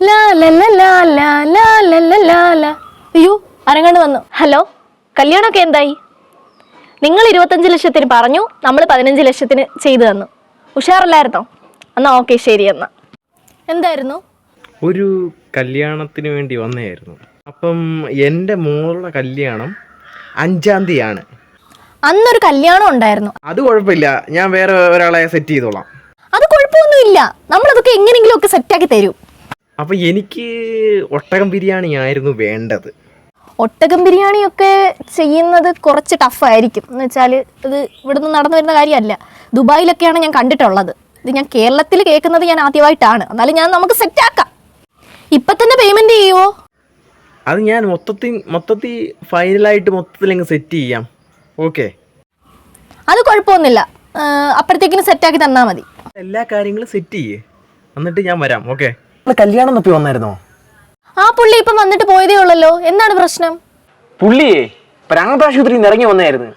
ലാ ലാ ലാ ലാ ലാ ലാ ലാ ലാ ലാ ലാ. അയ്യോ ആരെങ്ങാണ്ട് വന്നു. ഹലോ, കല്യാണമൊക്കെ എന്തായി? നിങ്ങൾ 25 ലക്ഷത്തിന് പറഞ്ഞു, നമ്മൾ 15 ലക്ഷത്തിന് ചെയ്തു തന്നു. ഉഷാറല്ലായിരുന്നോ? എന്നാ ഓക്കെ, ശരി. എന്നാ എന്തായിരുന്നു? ഒരു കല്യാണത്തിന് വേണ്ടി വന്നതായിരുന്നു. അപ്പം എൻ്റെ മോളുടെ കല്യാണം 5-ാം തീയതിയാണ്. അന്നൊരു കല്യാണം ഉണ്ടായിരുന്നു. അത് കുഴപ്പമില്ല, ഞാൻ വേറെ ഒരാളെ സെറ്റ് ചെയ്തോളാം. അത് കുഴപ്പമൊന്നുമില്ല, നമ്മളതൊക്കെ എങ്ങനെയെങ്കിലും ഒക്കെ സെറ്റാക്കി തരും. അപ്പം എനിക്ക് ഒട്ടകം ബിരിയാണി ആയിരുന്നു വേണ്ടത്. ഒട്ടകം ബിരിയാണിയൊക്കെ ചെയ്യുന്നത് കുറച്ച് ടഫായിരിക്കും. എന്ന് വെച്ചാൽ ഇത് ഇവിടുന്ന് നടന്നു വരുന്ന കാര്യമല്ല. ദുബായിലൊക്കെയാണ് ഞാൻ കണ്ടിട്ടുള്ളത്. ഇത് ഞാൻ കേരളത്തിൽ കേൾക്കുന്നത് ഞാൻ ആദ്യമായിട്ടാണ്. എന്നാലും നമുക്ക് സെറ്റാക്കാം. ഇപ്പം തന്നെ പേയ്മെൻറ്റ് ചെയ്യുമോ? അത് ഞാൻ മൊത്തത്തിൽ ഫൈനലായിട്ട് മൊത്തത്തിലങ്ങ് സെറ്റ് ചെയ്യാം. ഓക്കെ, അത് കുഴപ്പമൊന്നുമില്ല. അപ്പോഴത്തേക്കിനും സെറ്റാക്കി തന്നാൽ മതി. എല്ലാ കാര്യങ്ങളും സെറ്റ് ചെയ്യേ, എന്നിട്ട് ഞാൻ വരാം. ഓക്കെ. കല്യാണം തപ്പി വന്നായിരുന്നോ? ആ പുള്ളി ഇപ്പം വന്നിട്ട് പോയതേ ഉള്ളല്ലോ. എന്താണ് പ്രശ്നം? പുള്ളിയെ പ്രാന്താശുപത്രിയിൽ നിന്ന് ഇറങ്ങി വന്നായിരുന്നു.